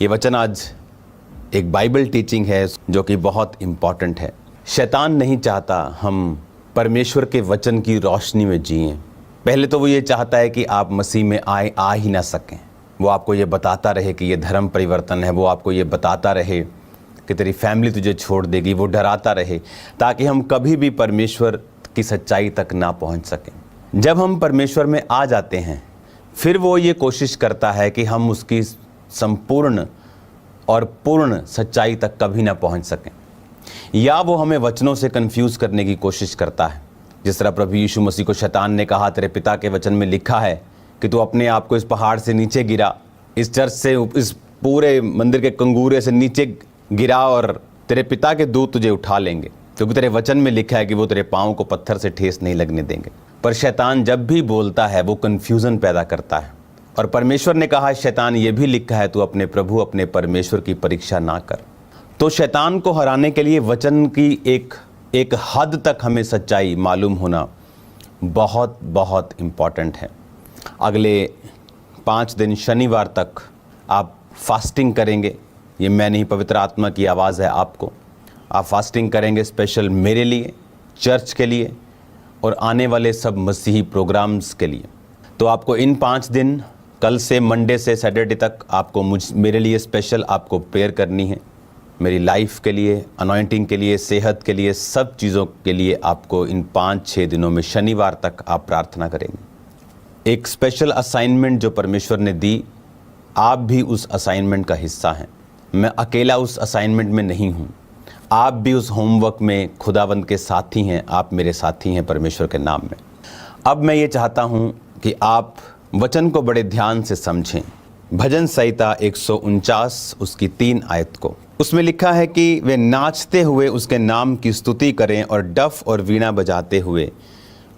ये वचन आज एक बाइबल टीचिंग है जो कि बहुत इम्पॉर्टेंट है। शैतान नहीं चाहता हम परमेश्वर के वचन की रोशनी में जिएं। पहले तो वो ये चाहता है कि आप मसीह में आ ही ना सकें। वो आपको ये बताता रहे कि ये धर्म परिवर्तन है, वो आपको ये बताता रहे कि तेरी फैमिली तुझे छोड़ देगी, वो डराता रहे ताकि हम कभी भी परमेश्वर की सच्चाई तक ना पहुंच सकें। जब हम परमेश्वर में आ जाते हैं फिर वो ये कोशिश करता है कि हम उसकी संपूर्ण और पूर्ण सच्चाई तक कभी ना पहुंच सकें, या वो हमें वचनों से कंफ्यूज करने की कोशिश करता है। जिस तरह प्रभु यीशु मसीह को शैतान ने कहा, तेरे पिता के वचन में लिखा है कि तू अपने आप को इस पहाड़ से नीचे गिरा, इस चर्च से, इस पूरे मंदिर के कंगूरे से नीचे गिरा और तेरे पिता के दूत तुझे उठा लेंगे, क्योंकि तेरे वचन में लिखा है कि वो तेरे पाँव को पत्थर से ठेस नहीं लगने देंगे। पर शैतान जब भी बोलता है वो कन्फ्यूज़न पैदा करता है। और परमेश्वर ने कहा, शैतान ये भी लिखा है, तू अपने प्रभु अपने परमेश्वर की परीक्षा ना कर। तो शैतान को हराने के लिए वचन की एक हद तक हमें सच्चाई मालूम होना बहुत बहुत इम्पॉर्टेंट है। अगले 5 दिन शनिवार तक आप फास्टिंग करेंगे। ये मैं नहीं, पवित्र आत्मा की आवाज़ है आपको। आप फास्टिंग करेंगे स्पेशल मेरे लिए, चर्च के लिए और आने वाले सब मसीही प्रोग्राम्स के लिए। तो आपको इन 5 दिन, कल से मंडे से सैटरडे तक, आपको मेरे लिए स्पेशल आपको प्रेयर करनी है। मेरी लाइफ के लिए, अनॉइंटिंग के लिए, सेहत के लिए, सब चीज़ों के लिए आपको इन 5-6 दिनों में शनिवार तक आप प्रार्थना करेंगे। एक स्पेशल असाइनमेंट जो परमेश्वर ने दी, आप भी उस असाइनमेंट का हिस्सा हैं। मैं अकेला उस असाइनमेंट में नहीं हूँ, आप भी उस होमवर्क में खुदावंद के साथी हैं, आप मेरे साथी हैं परमेश्वर के नाम में। अब मैं ये चाहता हूँ कि आप वचन को बड़े ध्यान से समझें। भजन संहिता 149 उसकी 3 आयत को, उसमें लिखा है कि वे नाचते हुए उसके नाम की स्तुति करें और डफ और वीणा बजाते हुए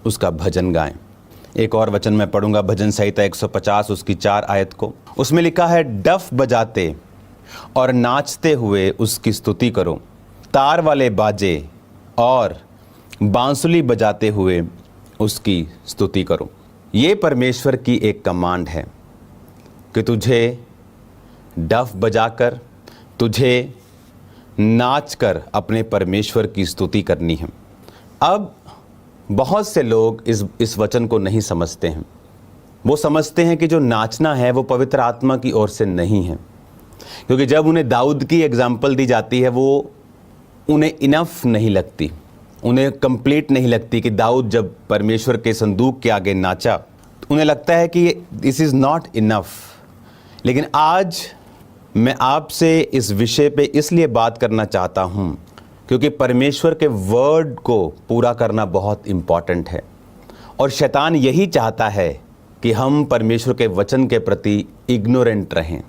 उसका भजन गाएं। एक और वचन मैं पढ़ूंगा, भजन संहिता 150 उसकी 4 आयत को, उसमें लिखा है, डफ बजाते और नाचते हुए उसकी स्तुति करो, तार वाले बाजे और बांसुली बजाते हुए उसकी स्तुति करो। ये परमेश्वर की एक कमांड है कि तुझे डफ बजाकर, तुझे नाचकर अपने परमेश्वर की स्तुति करनी है। अब बहुत से लोग इस वचन को नहीं समझते हैं। वो समझते हैं कि जो नाचना है वो पवित्र आत्मा की ओर से नहीं है, क्योंकि जब उन्हें दाऊद की एग्जाम्पल दी जाती है वो उन्हें इनफ नहीं लगती, उन्हें कंप्लीट नहीं लगती कि दाऊद जब परमेश्वर के संदूक के आगे नाचा तो उन्हें लगता है कि दिस इज़ नॉट इनफ। लेकिन आज मैं आपसे इस विषय पे इसलिए बात करना चाहता हूँ क्योंकि परमेश्वर के वर्ड को पूरा करना बहुत इम्पॉर्टेंट है, और शैतान यही चाहता है कि हम परमेश्वर के वचन के प्रति इग्नोरेंट रहें।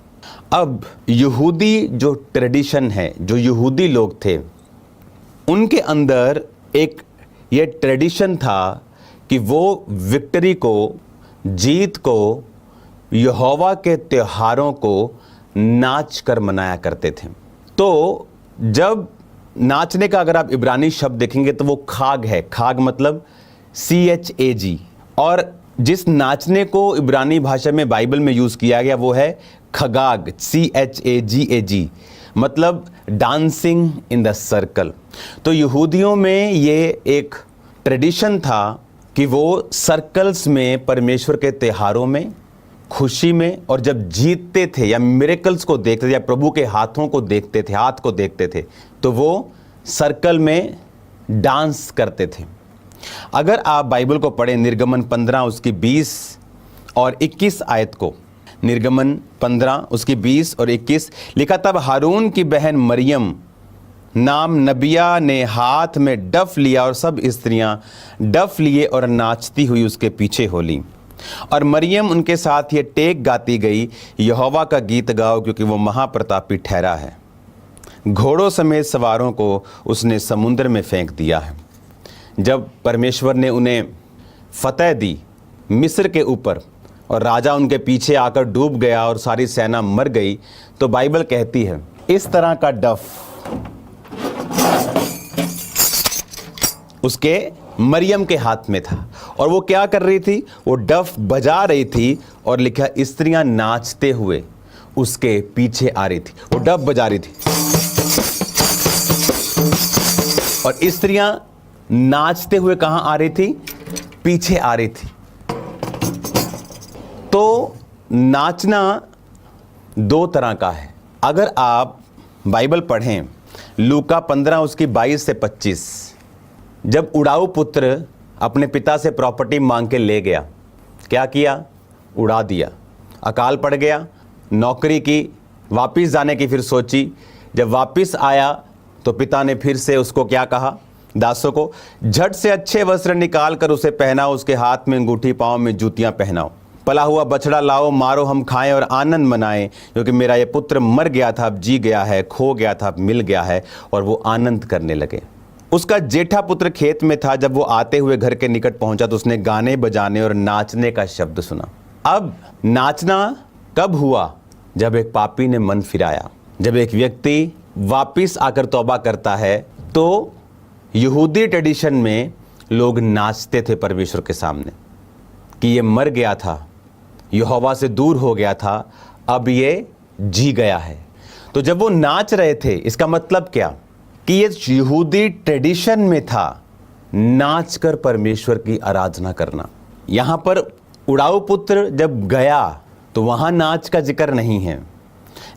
अब यहूदी जो ट्रेडिशन है, जो यहूदी लोग थे, उनके अंदर एक ये ट्रेडिशन था कि वो विक्ट्री को, जीत को, यहोवा के त्योहारों को नाच कर मनाया करते थे। तो जब नाचने का अगर आप इब्रानी शब्द देखेंगे तो वो खाग है। खाग मतलब CHAG, और जिस नाचने को इब्रानी भाषा में बाइबल में यूज़ किया गया वो है खगाग, CHAGAG, मतलब डांसिंग इन द सर्कल। तो यहूदियों में ये एक ट्रेडिशन था कि वो सर्कल्स में परमेश्वर के त्योहारों में, खुशी में, और जब जीतते थे या मिरेकल्स को देखते थे या प्रभु के हाथों को देखते थे, हाथ को देखते थे, तो वो सर्कल में डांस करते थे। अगर आप बाइबल को पढ़ें, निर्गमन 15 उसकी 20 और 21 आयत को, निर्गमन 15 उसकी 20 और 21 लिखा, तब हारून की बहन मरियम नाम नबिया ने हाथ में डफ लिया और सब स्त्रियां डफ लिए और नाचती हुई उसके पीछे हो ली। और मरियम उनके साथ ये टेक गाती गई, यहोवा का गीत गाओ क्योंकि वो महाप्रतापी ठहरा है। घोड़ों समेत सवारों को उसने समुद्र में फेंक दिया है। जब परमेश्वर ने उन्हें फतह दी मिस्र के ऊपर और राजा उनके पीछे आकर डूब गया और सारी सेना मर गई, तो बाइबल कहती है इस तरह का डफ उसके मरियम के हाथ में था, और वो क्या कर रही थी, वो डफ बजा रही थी, और लिखा स्त्रियां नाचते हुए उसके पीछे आ रही थी, वो डब बजा रही थी और स्त्रियां नाचते हुए कहां आ रही थी? पीछे आ रही थी। तो नाचना दो तरह का है। अगर आप बाइबल पढ़ें लूका 15 उसकी 22 से 25, जब उड़ाऊ पुत्र अपने पिता से प्रॉपर्टी मांग के ले गया, क्या किया? उड़ा दिया। अकाल पड़ गया, नौकरी की, वापिस जाने की फिर सोची। जब वापिस आया तो पिता ने फिर से उसको क्या कहा? दासों को झट से अच्छे वस्त्र निकाल कर उसे पहनाओ, उसके हाथ में अंगूठी, पांव में जूतियां पहनाओ। पला हुआ बछड़ा लाओ, मारो, हम खाएं और आनंद मनाएं, क्योंकि मेरा ये पुत्र मर गया था, अब जी गया है, खो गया था, अब मिल गया है। और वो आनंद करने लगे। उसका जेठा पुत्र खेत में था। जब वो आते हुए घर के निकट पहुंचा तो उसने गाने बजाने और नाचने का शब्द सुना। अब नाचना कब हुआ? जब एक पापी ने मन फिराया, जब एक व्यक्ति वापिस आकर तौबा करता है। तो यहूदी ट्रेडिशन में लोग नाचते थे परमेश्वर के सामने कि ये मर गया था, यहोवा से दूर हो गया था, अब ये जी गया है। तो जब वो नाच रहे थे, इसका मतलब क्या? कि ये यहूदी ट्रेडिशन में था नाच कर परमेश्वर की आराधना करना। यहां पर उड़ाऊ पुत्र जब गया तो वहां नाच का जिक्र नहीं है,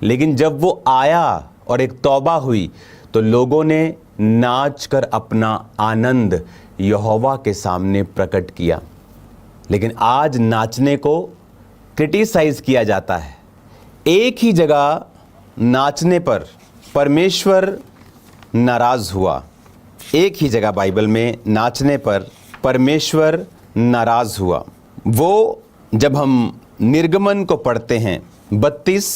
लेकिन जब वो आया और एक तौबा हुई तो लोगों ने नाच कर अपना आनंद यहोवा के सामने प्रकट किया। लेकिन आज नाचने को क्रिटिसाइज किया जाता है। एक ही जगह नाचने पर परमेश्वर नाराज हुआ। एक ही जगह बाइबल में नाचने पर परमेश्वर नाराज हुआ। वो जब हम निर्गमन को पढ़ते हैं 32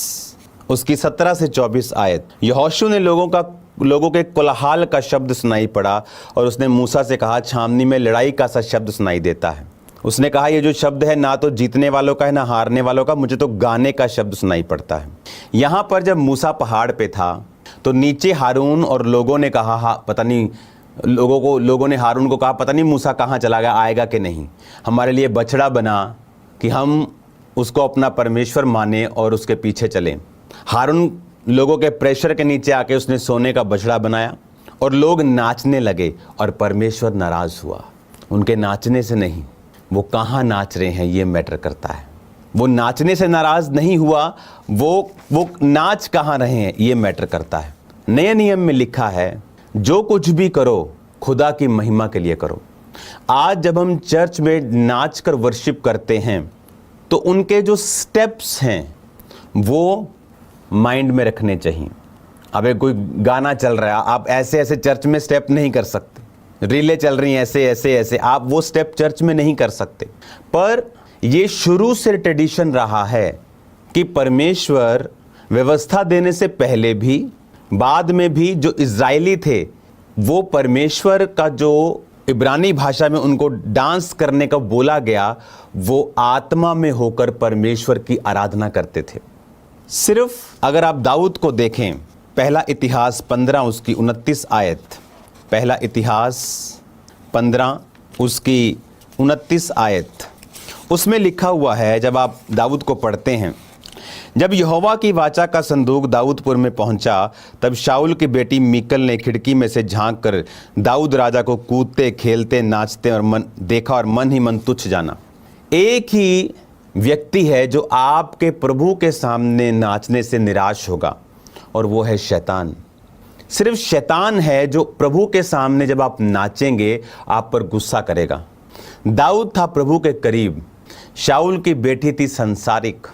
उसकी 17 से 24 आयत, यहोशू ने लोगों के कोलाहल का शब्द सुनाई पड़ा और उसने मूसा से कहा, छावनी में लड़ाई का सा शब्द सुनाई देता है। उसने कहा, ये जो शब्द है ना तो जीतने वालों का है ना हारने वालों का, मुझे तो गाने का शब्द सुनाई पड़ता है। यहाँ पर जब मूसा पहाड़ पे था तो नीचे हारून और लोगों ने कहा, पता नहीं, लोगों ने हारून को कहा, पता नहीं मूसा कहाँ चला गया, आएगा कि नहीं, हमारे लिए बछड़ा बना कि हम उसको अपना परमेश्वर माने और उसके पीछे चलें। हारून लोगों के प्रेशर के नीचे आके उसने सोने का बछड़ा बनाया और लोग नाचने लगे और परमेश्वर नाराज हुआ। उनके नाचने से नहीं, वो कहाँ नाच रहे हैं ये मैटर करता है। वो नाचने से नाराज नहीं हुआ, वो नाच कहाँ रहे हैं ये मैटर करता है। नए नियम में लिखा है, जो कुछ भी करो खुदा की महिमा के लिए करो। आज जब हम चर्च में नाच कर वर्शिप करते हैं तो उनके जो स्टेप्स हैं वो माइंड में रखने चाहिए। अब एक कोई गाना चल रहा है, आप ऐसे ऐसे चर्च में स्टेप नहीं कर सकते। रीलें चल रही हैं ऐसे ऐसे ऐसे, आप वो स्टेप चर्च में नहीं कर सकते। पर ये शुरू से ट्रेडिशन रहा है कि परमेश्वर व्यवस्था देने से पहले भी बाद में भी जो इज़राइली थे वो परमेश्वर का जो इब्रानी भाषा में उनको डांस करने का बोला गया, वो आत्मा में होकर परमेश्वर की आराधना करते थे। सिर्फ अगर आप दाऊद को देखें, पहला इतिहास 15 उसकी 29 आयत, पहला इतिहास 15 उसकी 29 आयत, उसमें लिखा हुआ है, जब आप दाऊद को पढ़ते हैं, जब यहोवा की वाचा का संदूक दाऊदपुर में पहुंचा तब शाऊल की बेटी मीकल ने खिड़की में से झांक कर दाऊद राजा को कूदते खेलते नाचते और देखा और मन ही मन तुच्छ जाना। एक ही व्यक्ति है जो आपके प्रभु के सामने नाचने से निराश होगा और वो है शैतान। सिर्फ शैतान है जो प्रभु के सामने जब आप नाचेंगे आप पर गुस्सा करेगा। दाऊद था प्रभु के करीब, शाऊल की बेटी थी संसारिक।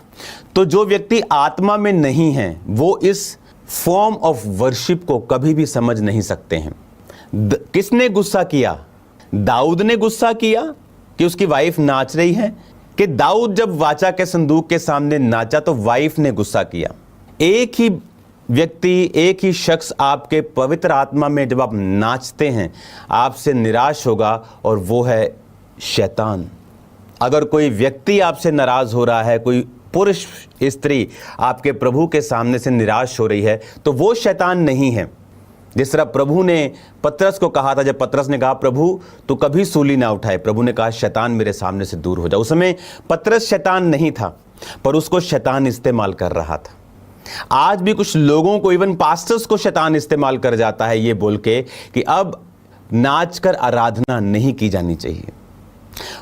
तो जो व्यक्ति आत्मा में नहीं है वो इस फॉर्म ऑफ वर्शिप को कभी भी समझ नहीं सकते हैं। किसने गुस्सा किया? दाऊद ने गुस्सा किया कि उसकी वाइफ नाच रही है, कि दाऊद जब वाचा के संदूक के सामने नाचा तो वाइफ ने गुस्सा किया? एक ही व्यक्ति, एक ही शख्स आपके पवित्र आत्मा में जब आप नाचते हैं आपसे निराश होगा और वो है शैतान। अगर कोई व्यक्ति आपसे नाराज हो रहा है, कोई पुरुष स्त्री आपके प्रभु के सामने से निराश हो रही है, तो वो शैतान नहीं है। जिस तरह प्रभु ने पतरस को कहा था, जब पतरस ने कहा प्रभु तू कभी सूली ना उठाए, प्रभु ने कहा शैतान मेरे सामने से दूर हो जा। उस समय पतरस शैतान नहीं था पर उसको शैतान इस्तेमाल कर रहा था। आज भी कुछ लोगों को, इवन पास्टर्स को शैतान इस्तेमाल कर जाता है ये बोल के कि अब नाचकर आराधना नहीं की जानी चाहिए।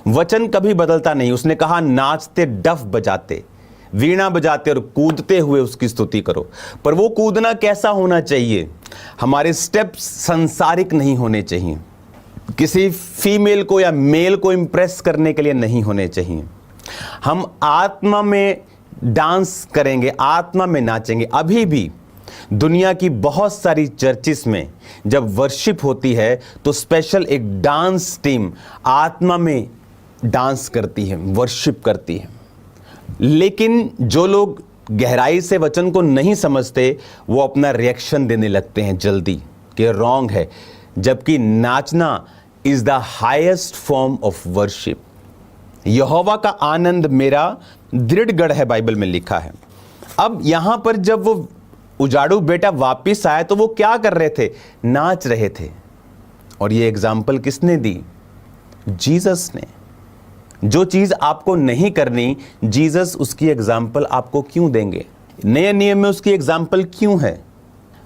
वचन कभी बदलता नहीं। उसने कहा नाचते, डफ बजाते, वीणा बजाते और कूदते हुए उसकी स्तुति करो। पर वो कूदना कैसा होना चाहिए? हमारे स्टेप्स सांसारिक नहीं होने चाहिए, किसी फीमेल को या मेल को इंप्रेस करने के लिए नहीं होने चाहिए। हम आत्मा में डांस करेंगे, आत्मा में नाचेंगे। अभी भी दुनिया की बहुत सारी चर्चिस में जब वर्शिप होती है तो स्पेशल एक डांस टीम आत्मा में डांस करती है, वर्शिप करती है। लेकिन जो लोग गहराई से वचन को नहीं समझते वो अपना रिएक्शन देने लगते हैं जल्दी कि रॉन्ग है, जबकि नाचना is the highest form of worship. यहोवा का आनंद मेरा दृढ़ गढ़ है, बाइबल में लिखा है। अब यहां पर जब वो उजाड़ू बेटा वापिस आया तो वो क्या कर रहे थे? नाच रहे थे। और ये एग्जाम्पल किसने दी? जीसस ने। जो चीज आपको नहीं करनी, जीसस उसकी एग्जाम्पल आपको क्यों देंगे? नए नियम में उसकी एग्जाम्पल क्यों है?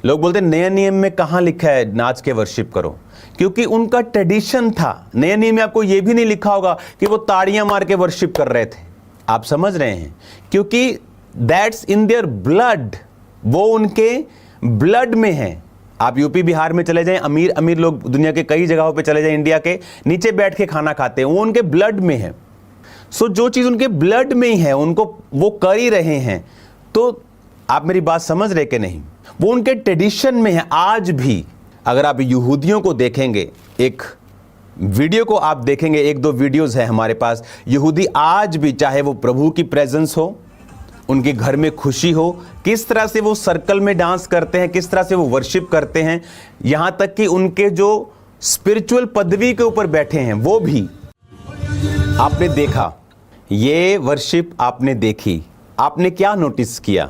लोग बोलते हैं नए नियम में कहां लिखा है नाच के वर्शिप करो, क्योंकि उनका ट्रेडिशन था। नए नियम में आपको यह भी नहीं लिखा होगा कि वो ताड़ियां मार के वर्शिप कर रहे थे। आप समझ रहे हैं? क्योंकि दैट्स इन देयर ब्लड, वो उनके ब्लड में है। आप यूपी बिहार में चले जाएं, अमीर अमीर लोग दुनिया के कई जगहों पे चले जाएं, इंडिया के, नीचे बैठ के खाना खाते हैं, वो उनके ब्लड में है। सो जो चीज उनके ब्लड में ही है उनको वो कर ही रहे हैं। तो आप मेरी बात समझ रहे कि नहीं? वो उनके ट्रेडिशन में है आज भी। अगर आप यहूदियों को देखेंगे, एक वीडियो को आप देखेंगे, एक दो वीडियोस है हमारे पास, यहूदी आज भी, चाहे वो प्रभु की प्रेजेंस हो, उनके घर में खुशी हो, किस तरह से वो सर्कल में डांस करते हैं, किस तरह से वो वर्शिप करते हैं, यहां तक कि उनके जो स्पिरिचुअल पदवी के ऊपर बैठे हैं वो भी आपने देखा। ये वर्शिप आपने देखी, आपने क्या नोटिस किया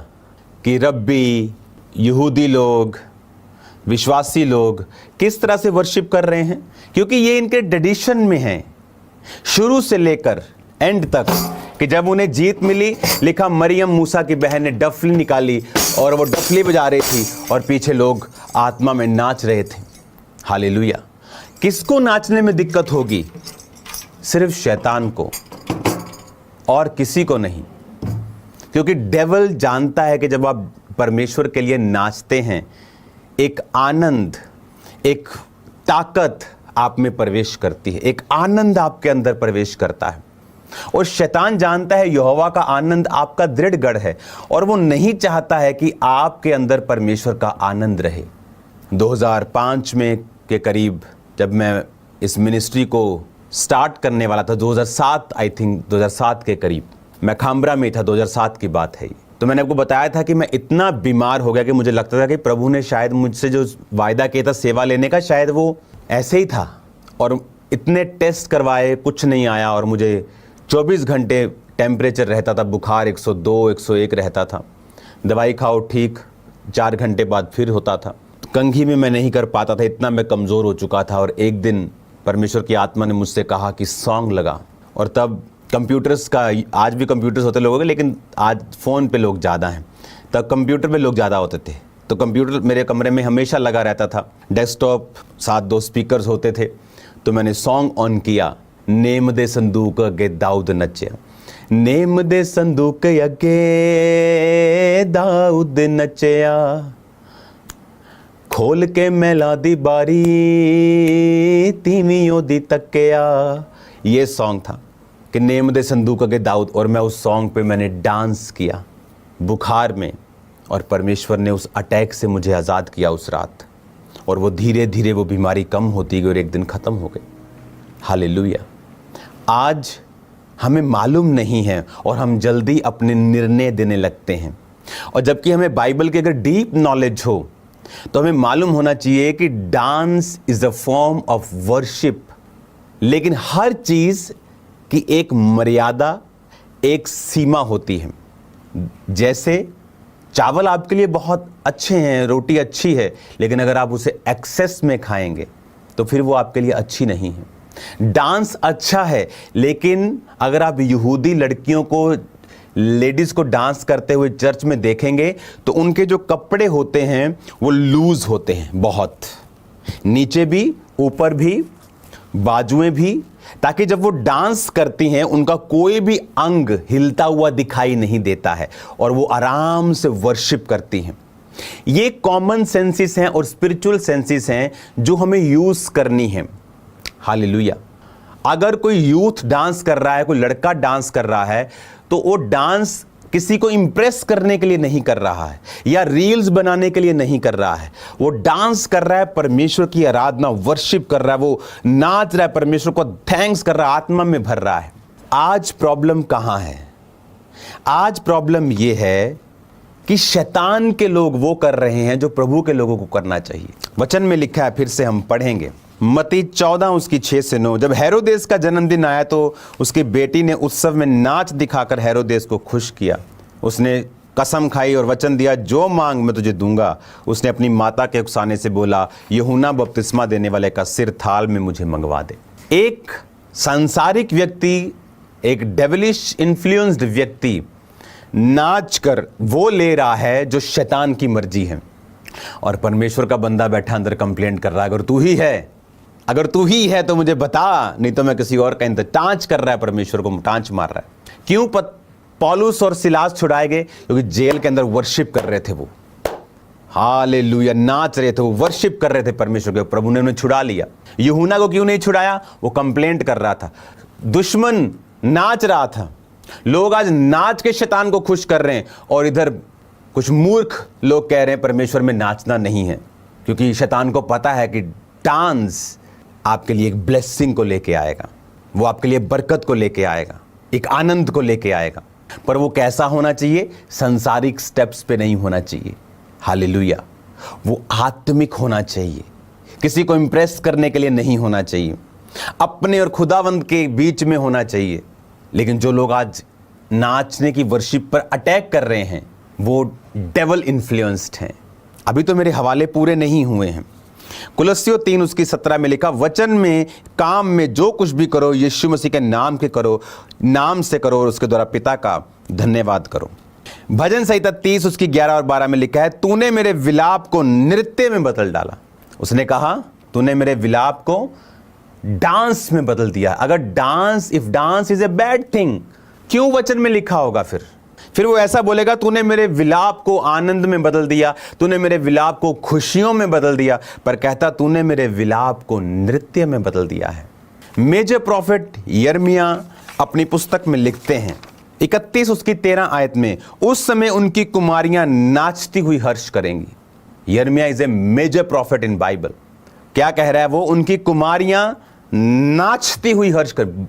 कि रब्बी, यहूदी लोग, विश्वासी लोग किस तरह से वर्शिप कर रहे हैं? क्योंकि ये इनके ट्रेडिशन में है शुरू से लेकर एंड तक, कि जब उन्हें जीत मिली, लिखा मरियम मूसा की बहन ने डफली निकाली और वो डफली बजा रही थी और पीछे लोग आत्मा में नाच रहे थे। हालेलुया। किसको नाचने में दिक्कत होगी? सिर्फ शैतान को, और किसी को नहीं। क्योंकि डेविल जानता है कि जब आप परमेश्वर के लिए नाचते हैं, एक आनंद, एक ताकत आप में प्रवेश करती है, एक आनंद आपके अंदर प्रवेश करता है। और शैतान जानता है यहोवा का आनंद आपका दृढ़ गढ़ है, और वो नहीं चाहता है कि आपके अंदर परमेश्वर का आनंद रहे। 2005 में के करीब जब मैं इस मिनिस्ट्री को स्टार्ट करने वाला था, 2007 आई थिंक 2007 के करीब, मैं खामरा में था, 2007 की बात है। तो मैंने आपको बताया था कि मैं इतना बीमार हो गया कि मुझे लगता था कि प्रभु ने शायद मुझसे जो वायदा किया था सेवा लेने का, शायद वो ऐसे ही था। और इतने टेस्ट करवाए, कुछ नहीं आया, और मुझे 24 घंटे टेम्परेचर रहता था, बुखार 102 101 रहता था। दवाई खाओ ठीक, 4 घंटे बाद फिर होता था। कंघी में मैं नहीं कर पाता था, इतना मैं कमज़ोर हो चुका था। और एक दिन परमेश्वर की आत्मा ने मुझसे कहा कि सॉन्ग लगा। और तब कंप्यूटर्स का, आज भी कंप्यूटर्स होते लोगों के, लेकिन आज फ़ोन पे लोग ज़्यादा हैं, तब कंप्यूटर पे लोग ज़्यादा होते थे। तो कंप्यूटर मेरे कमरे में हमेशा लगा रहता था, डेस्कटॉप, साथ 2 स्पीकर्स होते थे। तो मैंने सॉन्ग ऑन किया, नेम दे संदूक अगे दाऊद नचया, नेम दे संदूक अगे दाऊद नचया, खोल के मैला दी बारी तीवियों दी तकिया। ये सॉन्ग था कि नेम दे संदूक अगे दाऊद। और मैं उस सॉन्ग पे मैंने डांस किया बुखार में, और परमेश्वर ने उस अटैक से मुझे आज़ाद किया उस रात। और वो धीरे धीरे वो बीमारी कम होती गई और एक दिन ख़त्म हो गई। हालेलुया। आज हमें मालूम नहीं है और हम जल्दी अपने निर्णय देने लगते हैं। और जबकि हमें बाइबल की अगर डीप नॉलेज हो तो हमें मालूम होना चाहिए कि dance is a form of worship. लेकिन हर चीज़ की एक मर्यादा, एक सीमा होती है। जैसे चावल आपके लिए बहुत अच्छे हैं, रोटी अच्छी है, लेकिन अगर आप उसे एक्सेस में खाएंगे तो फिर वो आपके लिए अच्छी नहीं है। डांस अच्छा है, लेकिन अगर आप यहूदी लड़कियों को लेडीज को डांस करते हुए चर्च में देखेंगे तो उनके जो कपड़े होते हैं वो लूज होते हैं, बहुत नीचे भी, ऊपर भी, बाजुएं भी, ताकि जब वो डांस करती हैं उनका कोई भी अंग हिलता हुआ दिखाई नहीं देता है और वो आराम से वर्शिप करती हैं। ये कॉमन सेंसेस हैं और स्पिरिचुअल सेंसेस हैं जो हमें यूज करनी है। हालेलुया। अगर कोई यूथ डांस कर रहा है, कोई लड़का डांस कर रहा है, तो वो डांस किसी को इंप्रेस करने के लिए नहीं कर रहा है या रील्स बनाने के लिए नहीं कर रहा है। वो डांस कर रहा है, परमेश्वर की आराधना, वर्शिप कर रहा है, वो नाच रहा है, परमेश्वर को थैंक्स कर रहा है, आत्मा में भर रहा है। आज प्रॉब्लम कहां है? आज प्रॉब्लम ये है कि शैतान के लोग वो कर रहे हैं जो प्रभु के लोगों को करना चाहिए। वचन में लिखा है, फिर से हम पढ़ेंगे, मत्ती 14 उसकी 6 से 9। जब हेरोदेस का जन्मदिन आया तो उसकी बेटी ने उत्सव में नाच दिखाकर हेरोदेस को खुश किया। उसने कसम खाई और वचन दिया, जो मांग मैं तुझे दूंगा। उसने अपनी माता के उकसाने से बोला, यूहन्ना बपतिस्मा देने वाले का सिर थाल में मुझे मंगवा दे। एक सांसारिक व्यक्ति, एक डेविलिश इन्फ्लुएंस्ड व्यक्ति नाच कर वो ले रहा है जो शैतान की मर्जी है, और परमेश्वर का बंदा बैठा अंदर कंप्लेंट कर रहा है, अगर तू ही है तो मुझे बता, नहीं तो मैं किसी और का इंतजार। टांच कर रहा है, परमेश्वर को टांच मार रहा है। क्यों पौलुस और सिलास छुड़ाए गए? क्योंकि जेल के अंदर वर्शिप कर रहे थे, वो हालेलुया नाच रहे थे, वो वर्शिप कर रहे थे परमेश्वर के। प्रभु ने उन्हें छुड़ा लिया। यूहन्ना को क्यों नहीं छुड़ाया? वो कंप्लेंट कर रहा था, दुश्मन नाच रहा था। लोग आज नाच के शैतान को खुश कर रहे हैं, और इधर कुछ मूर्ख लोग कह रहे हैं परमेश्वर में नाचना नहीं है, क्योंकि शैतान को पता है कि डांस आपके लिए एक ब्लेसिंग को लेके आएगा, वो आपके लिए बरकत को लेके आएगा, एक आनंद को लेके आएगा। पर वो कैसा होना चाहिए? संसारिक स्टेप्स पे नहीं होना चाहिए। हालेलुया। वो आत्मिक होना चाहिए, किसी को इंप्रेस करने के लिए नहीं होना चाहिए, अपने और खुदावंद के बीच में होना चाहिए। लेकिन जो लोग आज नाचने की वर्शिप पर अटैक कर रहे हैं वो डेवल इन्फ्लुएंस्ड हैं। अभी तो मेरे हवाले पूरे नहीं हुए हैं। कुलस्सियों 3 उसकी 17 में लिखा, वचन में, काम में जो कुछ भी करो यीशु मसीह के नाम से करो और उसके द्वारा पिता का धन्यवाद करो। भजन संहिता 30 उसकी 11 और 12 में लिखा है, तूने मेरे विलाप को नृत्य में बदल डाला। उसने कहा, तूने मेरे विलाप को डांस में बदल दिया। अगर if dance is a bad thing, क्यों वचन में लिखा होगा? फिर वो ऐसा बोलेगा, तूने मेरे विलाप को आनंद में बदल दिया, तूने मेरे विलाप को खुशियों में बदल दिया। पर कहता, तूने मेरे विलाप को नृत्य में बदल दिया है। मेजर प्रॉफिट यिर्मयाह अपनी पुस्तक में लिखते हैं, 31 उसकी 13 आयत में, उस समय उनकी कुमारियां नाचती हुई हर्ष करेंगी। यिर्मयाह is a major prophet in Bible. क्या कह रहा है वो? उनकी कुमारियां नाचती हुई हर्ष कर,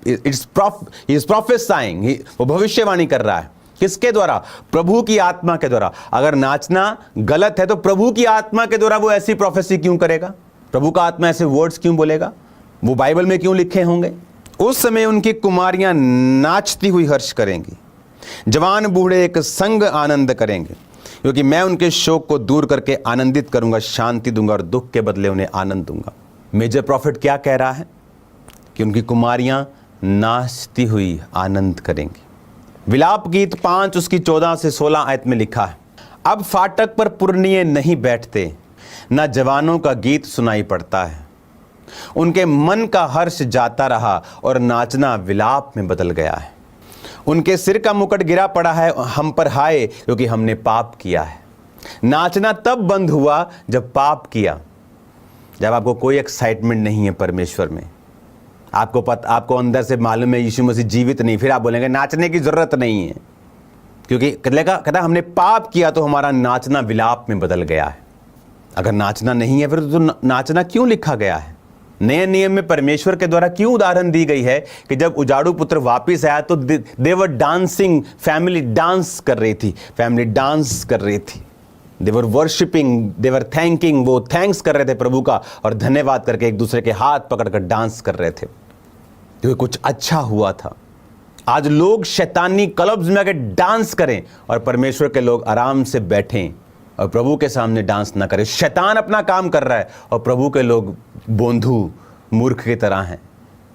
इज प्रोफेसाइंग, वो भविष्यवाणी कर रहा है। किसके द्वारा? प्रभु की आत्मा के द्वारा। अगर नाचना गलत है तो प्रभु की आत्मा के द्वारा वो ऐसी प्रोफेसी क्यों करेगा? प्रभु का आत्मा ऐसे वर्ड्स क्यों बोलेगा? वो बाइबल में क्यों लिखे होंगे? उस समय उनकी कुमारियां नाचती हुई हर्ष करेंगी, जवान बूढ़े एक संग आनंद करेंगे, क्योंकि मैं उनके शोक को दूर करके आनंदित करूंगा, शांति दूंगा और दुख के बदले उन्हें आनंद दूंगा। मेजर प्रॉफिट क्या कह रहा है? कि उनकी कुमारियां नाचती हुई आनंद करेंगी। विलाप गीत 5 उसकी 14 से 16 आयत में लिखा है, अब फाटक पर पुरनिये नहीं बैठते, न जवानों का गीत सुनाई पड़ता है। उनके मन का हर्ष जाता रहा और नाचना विलाप में बदल गया है। उनके सिर का मुकुट गिरा पड़ा है, हम पर हाय, क्योंकि हमने पाप किया है। नाचना तब बंद हुआ जब पाप किया, जब आपको कोई एक्साइटमेंट नहीं है परमेश्वर में, आपको अंदर से मालूम है यीशु मसीह जीवित नहीं, फिर आप बोलेंगे नाचने की जरूरत नहीं है, क्योंकि कहता हमने पाप किया तो हमारा नाचना विलाप में बदल गया है। अगर नाचना नहीं है फिर तो नाचना क्यों लिखा गया है? नए नियम में परमेश्वर के द्वारा क्यों उदाहरण दी गई है कि जब उजाड़ू पुत्र वापिस आया तो दे वर डांसिंग, फैमिली डांस कर रही थी, दे वर वर्शिपिंग, दे वर थैंकिंग, वो थैंक्स कर रहे थे प्रभु का और धन्यवाद करके एक दूसरे के हाथ पकड़कर डांस कर रहे थे, क्योंकि कुछ अच्छा हुआ था। आज लोग शैतानी क्लब्स में आके डांस करें और परमेश्वर के लोग आराम से बैठें और प्रभु के सामने डांस ना करें। शैतान अपना काम कर रहा है और प्रभु के लोग बोंधू मूर्ख की तरह हैं,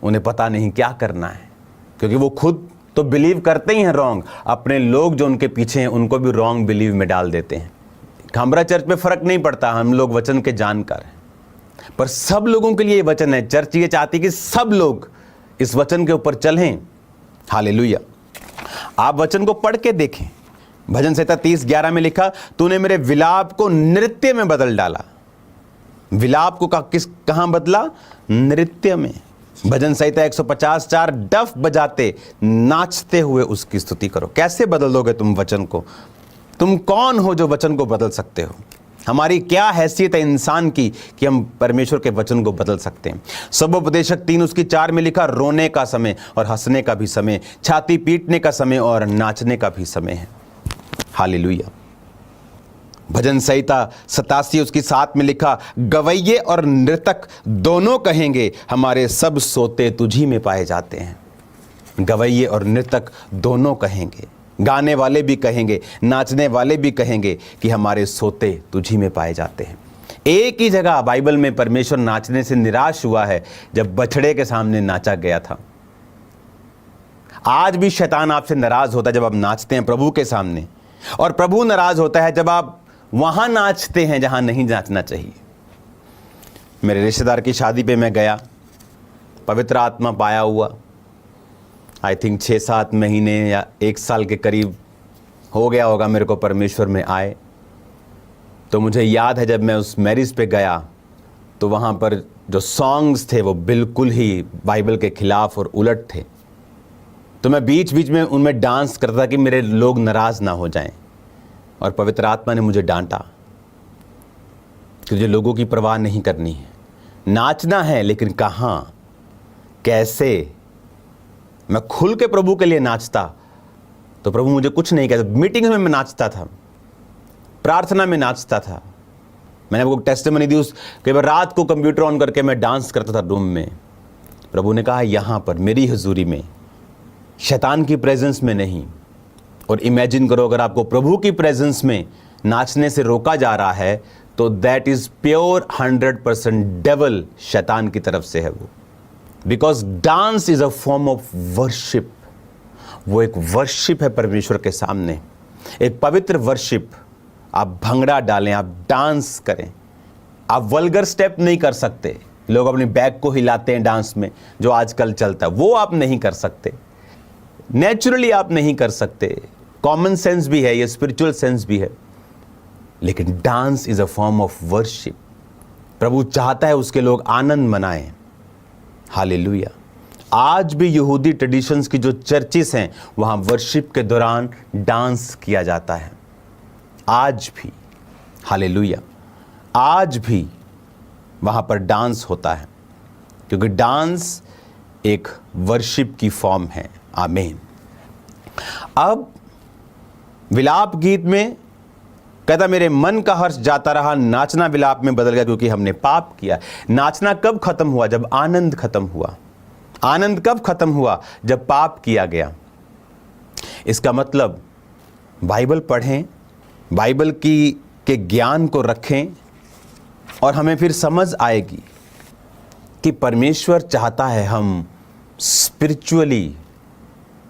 उन्हें पता नहीं क्या करना है, क्योंकि वो खुद तो बिलीव करते ही हैं रॉन्ग, अपने लोग जो उनके पीछे हैं उनको भी रॉन्ग बिलीव में डाल देते हैं। खामरा चर्च में फर्क नहीं पड़ता, हम लोग वचन के जानकार हैं, पर सब लोगों के लिए वचन है। चर्च ये चाहती कि सब लोग इस वचन के ऊपर चलें। हालेलुया। आप वचन को पढ़ के देखें। भजन संहिता 30:11 में लिखा, तूने मेरे विलाप को नृत्य में बदल डाला। विलाप को कहां बदला? नृत्य में। भजन संहिता 150:4, डफ बजाते नाचते हुए उसकी स्तुति करो। कैसे बदल दोगे तुम वचन को? तुम कौन हो जो वचन को बदल सकते हो? हमारी क्या हैसियत है इंसान की कि हम परमेश्वर के वचन को बदल सकते हैं? सबोपदेशक 3:4 में लिखा, रोने का समय और हंसने का भी समय, छाती पीटने का समय और नाचने का भी समय है। हालेलुया। भजन संहिता 87:7 में लिखा, गवैये और नृतक दोनों कहेंगे, हमारे सब सोते तुझी में पाए जाते हैं। गवैये और नृतक दोनों कहेंगे, गाने वाले भी कहेंगे, नाचने वाले भी कहेंगे कि हमारे सोते तुझी में पाए जाते हैं। एक ही जगह बाइबल में परमेश्वर नाचने से निराश हुआ है, जब बछड़े के सामने नाचा गया था। आज भी शैतान आपसे नाराज होता है जब आप नाचते हैं प्रभु के सामने, और प्रभु नाराज होता है जब आप वहां नाचते हैं जहां नहीं नाचना चाहिए। मेरे रिश्तेदार की शादी पे मैं गया, पवित्र आत्मा पाया हुआ। आई थिंक 6-7 महीने या 1 साल के करीब हो गया होगा मेरे को परमेश्वर में आए। तो मुझे याद है जब मैं उस मैरिज पे गया तो वहाँ पर जो सॉन्ग्स थे वो बिल्कुल ही बाइबल के खिलाफ और उलट थे। तो मैं बीच बीच में उनमें डांस करता था कि मेरे लोग नाराज़ ना हो जाएं, और पवित्र आत्मा ने मुझे डांटा कि तुझे लोगों की परवाह नहीं करनी है, नाचना है, लेकिन कहाँ, कैसे। मैं खुल के प्रभु के लिए नाचता तो प्रभु मुझे कुछ नहीं कहता। मीटिंग में मैं नाचता था, प्रार्थना में नाचता था। मैंने आपको टेस्टिमनी दी, उस कई बार रात को कंप्यूटर ऑन करके मैं डांस करता था रूम में। प्रभु ने कहा यहाँ पर मेरी हुजूरी में, शैतान की प्रेजेंस में नहीं। और इमेजिन करो, अगर आपको प्रभु की प्रेजेंस में नाचने से रोका जा रहा है तो दैट इज प्योर 100% डेवल, शैतान की तरफ से है वो। Because dance is a form of worship. वो एक वर्शिप है परमेश्वर के सामने, एक पवित्र वर्शिप। आप भंगड़ा डालें, आप डांस करें, आप वल्गर स्टेप नहीं कर सकते। लोग अपनी बैक को हिलाते हैं डांस में, जो आजकल चलता है, वो आप नहीं कर सकते। नेचुरली आप नहीं कर सकते। कॉमन सेंस भी है, ये स्पिरिचुअल सेंस भी है, लेकिन dance is a form of worship. प्रभु चाहता है उसके लोग आनंद मनाएं। हालेलुया। आज भी यहूदी ट्रेडिशंस की जो चर्चेस हैं वहां वर्शिप के दौरान डांस किया जाता है, आज भी। हालेलुया। आज भी वहां पर डांस होता है, क्योंकि डांस एक वर्शिप की फॉर्म है। आमीन। अब विलाप गीत में कहता, मेरे मन का हर्ष जाता रहा, नाचना विलाप में बदल गया क्योंकि हमने पाप किया। नाचना कब खत्म हुआ? जब आनंद खत्म हुआ। आनंद कब खत्म हुआ? जब पाप किया गया। इसका मतलब बाइबल पढ़ें, बाइबल के ज्ञान को रखें, और हमें फिर समझ आएगी कि परमेश्वर चाहता है हम स्पिरिचुअली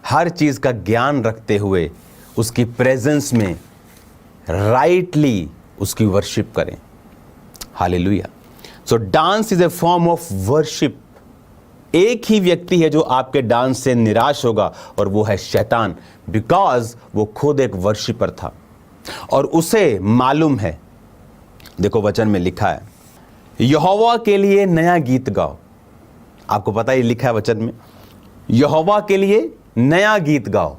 हर चीज़ का ज्ञान रखते हुए उसकी प्रेजेंस में राइटली उसकी वर्शिप करें। Hallelujah. So dance is a form of worship. एक ही व्यक्ति है जो आपके डांस से निराश होगा, और वो है शैतान, बिकॉज वो खुद एक वर्शिपर था और उसे मालूम है। देखो वचन में लिखा है, यहोवा के लिए नया गीत गाओ। आपको पता है लिखा है वचन में, यहोवा के लिए नया गीत गाओ,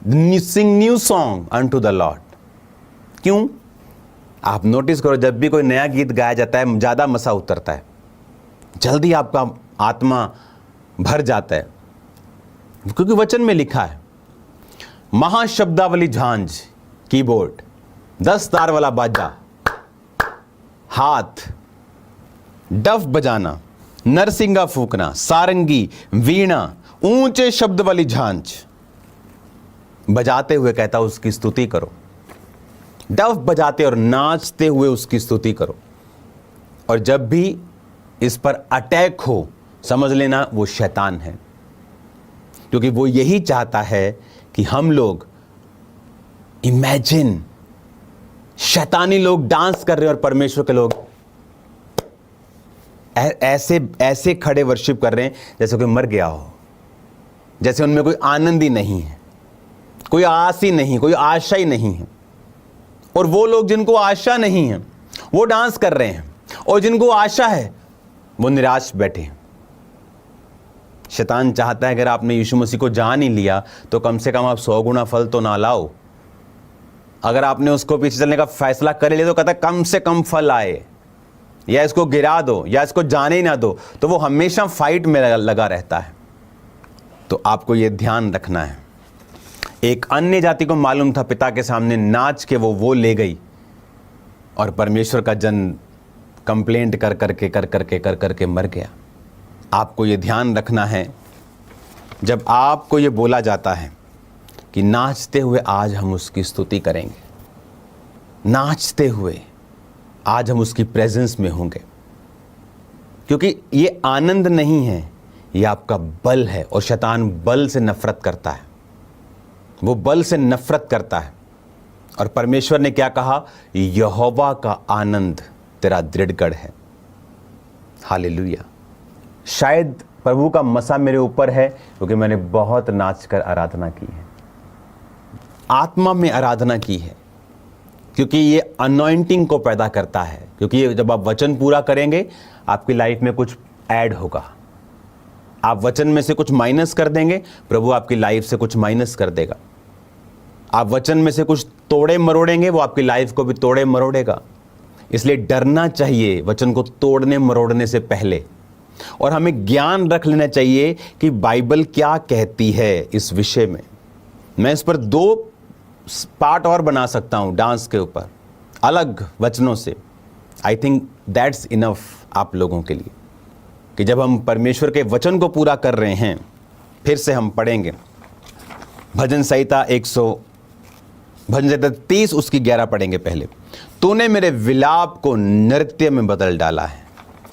sing new song unto the Lord. क्यों? आप नोटिस करो, जब भी कोई नया गीत गाया जाता है ज़्यादा मसा उतरता है, जल्दी आपका आत्मा भर जाता है, क्योंकि वचन में लिखा है, महाशब्दावली झांझ, कीबोर्ड, 10 तार वाला बाजा, हाथ, डफ बजाना, नरसिंगा फूकना, सारंगी, वीणा, ऊंचे शब्द वाली झांझ बजाते हुए कहता उसकी स्तुति करो। डफ बजाते और नाचते हुए उसकी स्तुति करो। और जब भी इस पर अटैक हो, समझ लेना वो शैतान है। क्योंकि वो यही चाहता है कि हम लोग इमेजिन, शैतानी लोग डांस कर रहे हैं और परमेश्वर के लोग ऐसे खड़े वर्शिप कर रहे हैं जैसे कोई मर गया हो, जैसे उनमें कोई आनंद ही नहीं है, कोई आस ही नहीं, कोई आशा ही नहीं है। और वो लोग जिनको आशा नहीं है वो डांस कर रहे हैं, और जिनको आशा है वो निराश बैठे हैं। शैतान चाहता है अगर आपने यीशु मसीह को जान ही लिया तो कम से कम आप 100 गुना फल तो ना लाओ। अगर आपने उसको पीछे चलने का फैसला कर लिया तो कहता है कम से कम फल आए, या इसको गिरा दो या इसको जाने ही ना दो। तो वो हमेशा फाइट में लगा रहता है। तो आपको ये ध्यान रखना है। एक अन्य जाति को मालूम था पिता के सामने नाच के वो ले गई, और परमेश्वर का जन कंप्लेंट कर करके मर गया। आपको ये ध्यान रखना है, जब आपको ये बोला जाता है कि नाचते हुए आज हम उसकी स्तुति करेंगे, नाचते हुए आज हम उसकी प्रेजेंस में होंगे, क्योंकि ये आनंद नहीं है, ये आपका बल है। और शैतान बल से नफरत करता है, वो बल से नफरत करता है। और परमेश्वर ने क्या कहा? यहोवा का आनंद तेरा दृढ़गढ़ है। हालेलुया। शायद प्रभु का मसा मेरे ऊपर है क्योंकि मैंने बहुत नाच कर आराधना की है, आत्मा में आराधना की है, क्योंकि ये अनॉइंटिंग को पैदा करता है। क्योंकि ये जब आप वचन पूरा करेंगे आपकी लाइफ में कुछ ऐड होगा। आप वचन में से कुछ माइनस कर देंगे, प्रभु आपकी लाइफ से कुछ माइनस कर देगा। आप वचन में से कुछ तोड़े मरोड़ेंगे, वो आपकी लाइफ को भी तोड़े मरोड़ेगा। इसलिए डरना चाहिए वचन को तोड़ने मरोड़ने से पहले। और हमें ज्ञान रख लेना चाहिए कि बाइबल क्या कहती है इस विषय में। मैं इस पर 2 पार्ट और बना सकता हूं डांस के ऊपर, अलग वचनों से। आई थिंक दैट्स इनफ आप लोगों के लिए, कि जब हम परमेश्वर के वचन को पूरा कर रहे हैं, फिर से हम पढ़ेंगे भजन संहिता 30 उसकी 11 पढ़ेंगे पहले। तूने मेरे विलाप को नृत्य में बदल डाला है।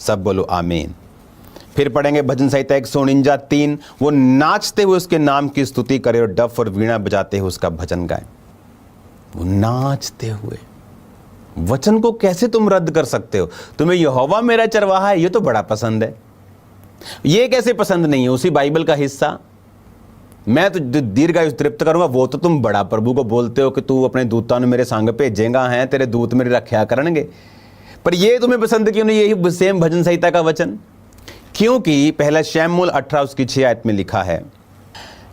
सब बोलो आमीन। फिर पढ़ेंगे भजन संहिता 149 3, वो नाचते हुए उसके नाम की स्तुति करे और डफ और वीणा बजाते हुए उसका भजन गाए। वो नाचते हुए, वचन को कैसे तुम रद्द कर सकते हो? तुम्हें यहोवा मेरा चरवाहा है, ये तो बड़ा पसंद है, ये कैसे पसंद नहीं है? उसी बाइबल का हिस्सा, मैं तो दीर्घायु तृप्त करूंगा, वो तो तुम बड़ा प्रभु को बोलते हो कि तू अपने दूतां ने मेरे संग भेजेगा, हैं तेरे दूत मेरी रक्षा करेंगे। पर ये तुम्हें पसंद क्यों नहीं? यही सेम भजन संहिता का वचन। क्योंकि पहला शमूएल 18 उसकी 6 आयत में लिखा है,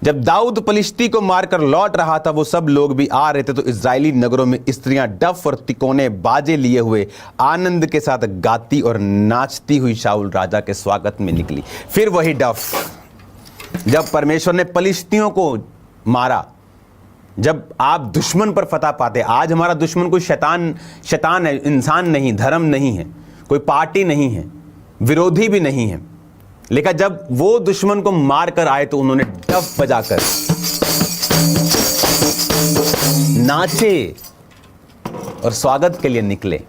जब दाऊद पलिश्ती को मारकर लौट रहा था, वो सब लोग भी आ रहे थे, तो इजरायली नगरों में स्त्रियां डफ और तिकोने बाजे लिए हुए आनंद के साथ गाती और नाचती हुई शाऊल राजा के स्वागत में निकली। फिर वही डफ, जब परमेश्वर ने पलिश्तियों को मारा, जब आप दुश्मन पर फतह पाते। आज हमारा दुश्मन कोई शैतान है, इंसान नहीं, धर्म नहीं है, कोई पार्टी नहीं है, विरोधी भी नहीं है। लेकिन जब वो दुश्मन को मार कर आए तो उन्होंने डफ बजाकर नाचे और स्वागत के लिए निकले।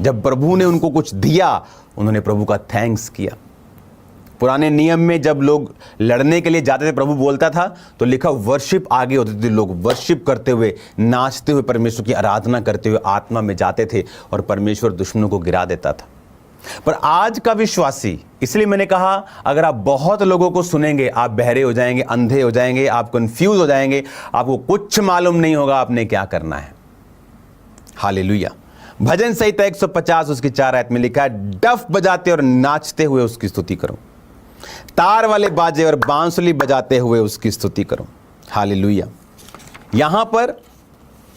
जब प्रभु ने उनको कुछ दिया, उन्होंने प्रभु का थैंक्स किया। पुराने नियम में जब लोग लड़ने के लिए जाते थे, प्रभु बोलता था तो लिखा वर्शिप आगे होती थी। लोग वर्शिप करते हुए, नाचते हुए, परमेश्वर की आराधना करते हुए आत्मा में जाते थे और परमेश्वर दुश्मनों को गिरा देता था। पर आज का विश्वासी, इसलिए मैंने कहा अगर आप बहुत लोगों को सुनेंगे आप बहरे हो जाएंगे, अंधे हो जाएंगे, आप कंफ्यूज हो जाएंगे, आपको कुछ मालूम नहीं होगा आपने क्या करना है। हालेलुया। भजन संहिता 150 उसकी 4 आयत में लिखा है, डफ बजाते और नाचते हुए उसकी स्तुति करो, तार वाले बाजे और बांसुरी बजाते हुए उसकी स्तुति करो। हालेलुया। यहां पर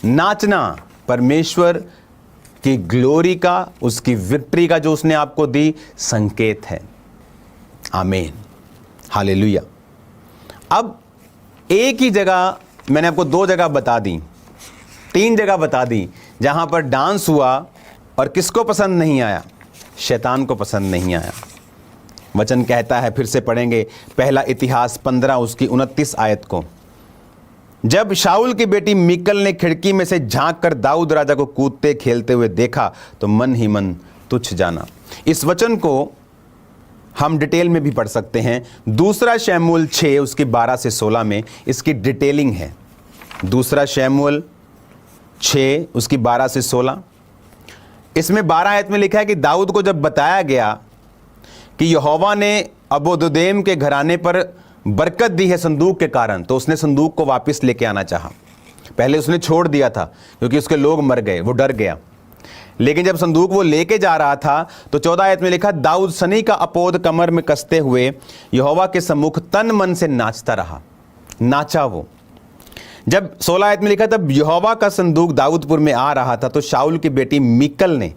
नाचना परमेश्वर की ग्लोरी का, उसकी विक्ट्री का जो उसने आपको दी, संकेत है। आमीन। हालेलुया। अब एक ही जगह मैंने आपको 2 जगह बता दी, 3 जगह बता दी जहां पर डांस हुआ और किसको पसंद नहीं आया? शैतान को पसंद नहीं आया। वचन कहता है, फिर से पढ़ेंगे पहला इतिहास 15 उसकी 29 आयत को, जब शाऊल की बेटी मीकल ने खिड़की में से झांक कर दाऊद राजा को कूदते खेलते हुए देखा तो मन ही मन तुच्छ जाना। इस वचन को हम डिटेल में भी पढ़ सकते हैं। दूसरा शमूएल 6 उसकी 12 से 16 में इसकी डिटेलिंग है। दूसरा शमूएल 6 उसकी 12 से 16, इसमें 12 आयत में लिखा है कि दाऊद को जब बताया गया कि यहोवा ने अबोदेम के घराने पर बरकत दी है संदूक के कारण, तो उसने संदूक को वापस लेके आना चाहा। पहले उसने छोड़ दिया था क्योंकि उसके लोग मर गए, वो डर गया। लेकिन जब संदूक वो लेके जा रहा था तो 14 आयत में लिखा, दाऊद सनी का अपोद कमर में कसते हुए यहोवा के सम्मुख तन मन से नाचता रहा। नाचा वो। जब 16 आयत में लिखा, तब यहोवा का संदूक दाऊदपुर में आ रहा था तो शाऊल की बेटी मीकल ने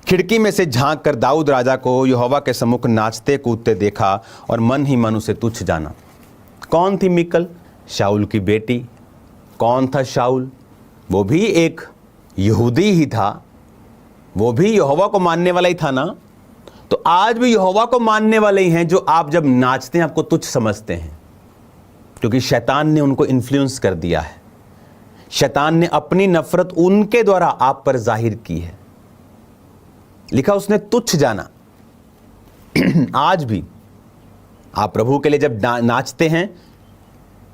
खिड़की में से झांक कर दाऊद राजा को यहोवा के सम्मुख नाचते कूदते देखा और मन ही मन उसे तुच्छ जाना। कौन थी मीकल? शाऊल की बेटी। कौन था शाऊल? वो भी एक यहूदी ही था, वो भी यहोवा को मानने वाला ही था ना। तो आज भी यहोवा को मानने वाले ही हैं जो आप जब नाचते हैं आपको तुच्छ समझते हैं, क्योंकि शैतान ने उनको इन्फ्लुएंस कर दिया है। शैतान ने अपनी नफरत उनके द्वारा आप पर जाहिर की है। लिखा उसने तुच्छ जाना। आज भी आप प्रभु के लिए जब नाचते हैं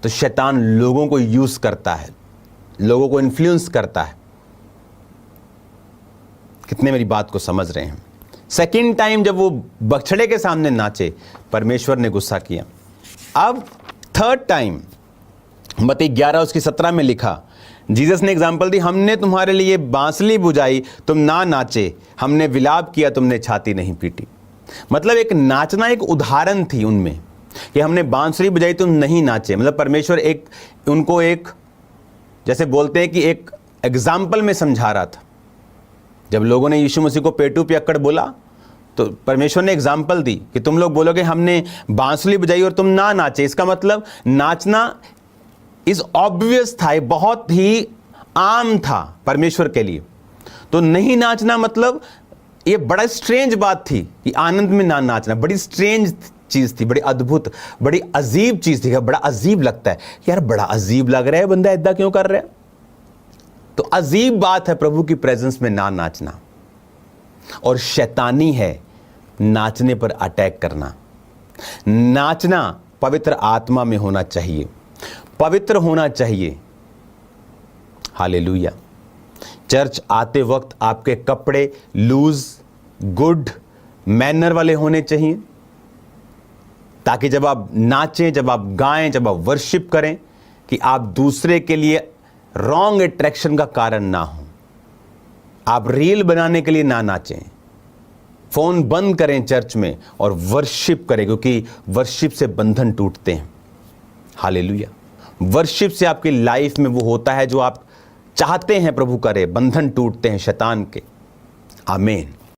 तो शैतान लोगों को यूज करता है, लोगों को इन्फ्लुएंस करता है। कितने मेरी बात को समझ रहे हैं? सेकंड टाइम जब वो बछड़े के सामने नाचे, परमेश्वर ने गुस्सा किया। अब थर्ड टाइम मत्ती 11 उसकी 17 में लिखा, जीसस ने एग्जाम्पल दी, हमने तुम्हारे लिए बांसुरी बुझाई, तुम ना नाचे, हमने विलाप किया, तुमने छाती नहीं पीटी। मतलब एक नाचना एक उदाहरण थी उनमें कि हमने बांसुरी बजाई, तुम नहीं नाचे। मतलब परमेश्वर उनको एक, जैसे बोलते हैं कि एक एग्जाम्पल में समझा रहा था। जब लोगों ने यीशु मसीह को पेटू पियक्कड़ बोला तो परमेश्वर ने एग्जाम्पल दी कि तुम लोग बोलोगे हमने बांसुरी बजाई और तुम ना नाचे। इसका मतलब नाचना इज ऑब्वियस था, बहुत ही आम था परमेश्वर के लिए। तो नहीं नाचना मतलब ये बड़ा स्ट्रेंज बात थी कि आनंद में ना नाचना बड़ी स्ट्रेंज चीज थी, बड़ी अद्भुत, बड़ी अजीब चीज थी। बड़ा अजीब लगता है यार, बड़ा अजीब लग रहा है, बंदा ऐसा क्यों कर रहा है। तो अजीब बात है प्रभु की प्रेजेंस में ना नाचना, और शैतानी है नाचने पर अटैक करना। नाचना पवित्र आत्मा में होना चाहिए, पवित्र होना चाहिए। हालेलुया। चर्च आते वक्त आपके कपड़े लूज, गुड मैनर वाले होने चाहिए, ताकि जब आप नाचें, जब आप गाएं, जब आप वर्शिप करें, कि आप दूसरे के लिए रॉन्ग अट्रैक्शन का कारण ना हो। आप रील बनाने के लिए ना नाचें, फोन बंद करें चर्च में और वर्शिप करें, क्योंकि वर्शिप से बंधन टूटते हैं। हालेलुया। वर्शिप से आपकी लाइफ में वो होता है जो आप चाहते हैं प्रभु करे, बंधन टूटते हैं शैतान के। आमीन।